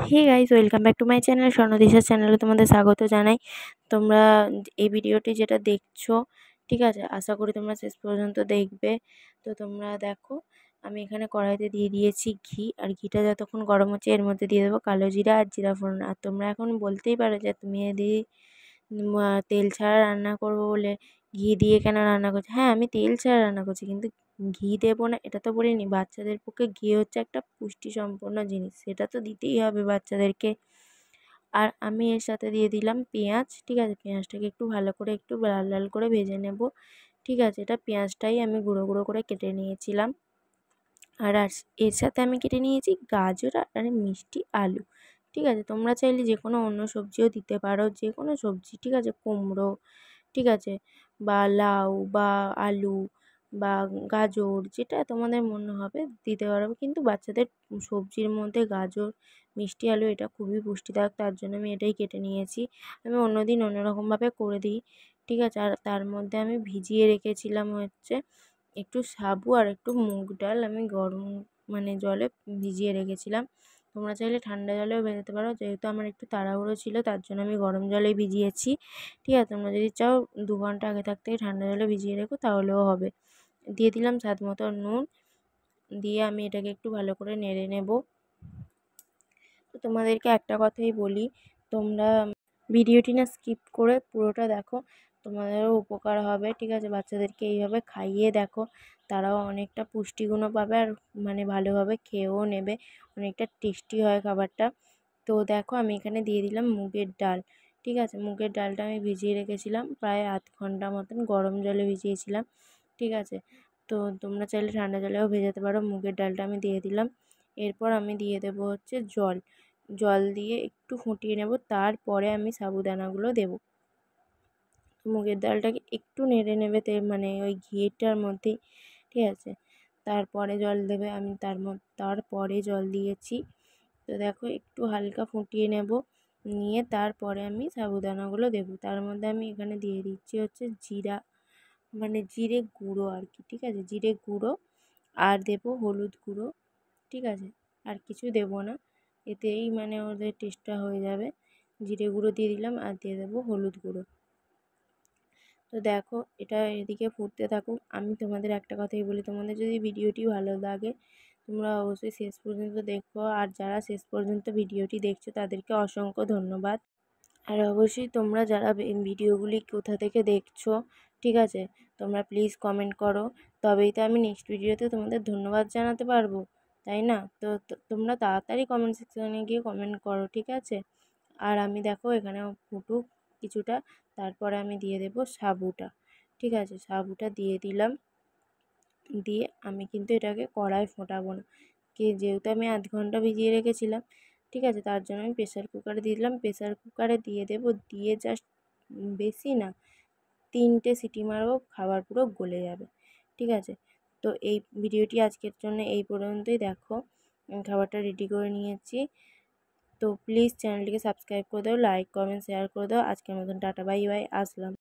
Hey guys, welcome back to my channel. স্বর্ণদিশার চ্যানেলে তোমাদের স্বাগত জানাই। তোমরা এই ভিডিওটি যেটা দেখছো, ঠিক আছে, আশা করি তোমরা শেষ পর্যন্ত দেখবে। তো তোমরা দেখো, আমি এখানে কড়াইতে দিয়ে দিয়েছি ঘি, আর ঘিটা যতক্ষণ গরম হচ্ছে এর মধ্যে দিয়ে দেবো কালো জিরা আর জিরা ফোড়ন। আর তোমরা এখন বলতেই পারো যে তুমি দিদি তেল ছাড়া রান্না করবো বলে ঘি দিয়ে কেন রান্না করছো। হ্যাঁ, আমি তেল ছাড়া রান্না করছি, কিন্তু ঘি দেবো না এটা তো বলিনি। বাচ্চাদের পক্ষে ঘি হচ্ছে একটা পুষ্টি সম্পন্ন জিনিস, সেটা তো দিতেই হবে বাচ্চাদেরকে। আর আমি এর সাথে দিয়ে দিলাম পেঁয়াজ, ঠিক আছে। পেঁয়াজটাকে একটু ভালো করে একটু লাল লাল করে ভেজে নেব, ঠিক আছে। এটা পেঁয়াজটাই আমি গুঁড়ো গুঁড়ো করে কেটে নিয়েছিলাম। আর এর সাথে আমি কেটে নিয়েছি গাজর আর মিষ্টি আলু, ঠিক আছে। তোমরা চাইলে যে কোনো অন্য সবজিও দিতে পারো, যে কোনো সবজি, ঠিক আছে। কুমড়ো, ঠিক আছে, বা লাউ বা আলু বা গাজর, যেটা তোমাদের মনে হবে দিতে পারো। কিন্তু বাচ্চাদের সবজির মধ্যে গাজর, মিষ্টি আলু এটা খুবই পুষ্টিদায়ক, তার জন্য আমি এটাই কেটে নিয়েছি। আমি অন্যদিন অন্যরকমভাবে করে দিই, ঠিক আছে। আর তার মধ্যে আমি ভিজিয়ে রেখেছিলাম হচ্ছে একটু সাবু আর একটু মুগ ডাল, আমি গরম জলে ভিজিয়ে রেখেছিলাম। তোমরা চাইলে ঠান্ডা জলেও ভেজাতে পারো, যেহেতু আমার একটু তাড়াহুড়ো ছিল তার জন্য আমি গরম জলেই ভিজিয়েছি, ঠিক আছে। তোমরা যদি চাও 2 ঘন্টা আগে থাকতে ঠান্ডা জলে ভিজিয়ে রেখো, তাহলেও হবে। দিয়ে দিলাম স্বাদ মতো নুন, দিয়ে আমি এটাকে একটু ভালো করে নেড়ে নেব। তো তোমাদেরকে একটা কথাই বলি, তোমরা ভিডিওটি না স্কিপ করে পুরোটা দেখো, তোমাদেরও উপকার হবে, ঠিক আছে। বাচ্চাদেরকে এইভাবে খাইয়ে দেখো, তারাও অনেকটা পুষ্টিগুণও পাবে, আর ভালোভাবে খেয়েও নেবে, অনেকটা টেস্টি হয় খাবারটা। তো দেখো, আমি এখানে দিয়ে দিলাম মুগের ডাল, ঠিক আছে। মুগের ডালটা আমি ভিজিয়ে রেখেছিলাম প্রায় 0.5 ঘন্টা মতন, গরম জলে ভিজিয়েছিলাম, ঠিক আছে। তো তোমরা চাইলে ঠান্ডা জলেও ভেজাতে পারো। মুগের ডালটা আমি দিয়ে দিলাম। এরপর আমি দিয়ে দেবো হচ্ছে জল, জল দিয়ে একটু ফুটিয়ে নেব, তারপরে আমি সাবুদানাগুলো দেবো। মুগের ডালটাকে একটু নেড়ে নেবে ওই ঘিটার মধ্যেই, ঠিক আছে। তারপরে জল দেবে, আমি তারপরে জল দিয়েছি। তো দেখো, একটু হালকা ফুটিয়ে নেব, নিয়ে তারপরে আমি সাবুদানাগুলো দেবো। তার মধ্যে আমি এখানে দিয়ে দিচ্ছি হচ্ছে জিরা, জিরে গুঁড়ো আর কি, ঠিক আছে, জিরে গুঁড়ো। আর দেবো হলুদ গুঁড়ো, ঠিক আছে। আর কিছু দেবো না, এতেই ওদের টেস্টটা হয়ে যাবে। জিরে গুঁড়ো দিয়ে দিলাম, আর দিয়ে দেবো হলুদ গুঁড়ো। তো দেখো, এটা এদিকে ফুটতে থাকুক। আমি তোমাদের একটা কথাই বলি, তোমাদের যদি ভিডিওটি ভালো লাগে তোমরা অবশ্যই শেষ পর্যন্ত দেখো, আর যারা শেষ পর্যন্ত ভিডিওটি দেখছো তাদেরকে অসংখ্য ধন্যবাদ। আর অবশ্যই তোমরা যারা ভিডিওগুলি কোথা থেকে দেখছো, ঠিক আছে, তোমরা প্লিজ কমেন্ট করো, তবেই তো আমি নেক্সট ভিডিওতে তোমাদের ধন্যবাদ জানাতে পারবো, তাই না? তো তোমরা তাড়াতাড়ি কমেন্ট সেকশনে গিয়ে কমেন্ট করো, ঠিক আছে। আর আমি দেখো এখানে ফুটুক কিছুটা, তারপরে আমি দিয়ে দেবো সাবুটা, ঠিক আছে। সাবুটা দিয়ে দিলাম, দিয়ে আমি কিন্তু এটাকে কড়ায় ফোটাবো না, যেহেতু আমি 0.5 ঘন্টা ভিজিয়ে রেখেছিলাম, ঠিক আছে। তার জন্য আমি প্রেসার কুকারে দিয়ে দিলাম। প্রেসার কুকারে দিয়ে দেবো, দিয়ে জাস্ট বেশি না 3টে সিটি মারবো, খাবার পুরো গলে যাবে, ঠিক আছে। তো এই ভিডিওটি আজকের জন্য এই পর্যন্তই। দেখো, খাবারটা রেডি করে নিয়েছি। তো প্লিজ চ্যানেলটিকে সাবস্ক্রাইব করে দাও, লাইক কমেন্ট শেয়ার করে দাও। আজকের মতন টাটা, বাই বাই, আসলাম।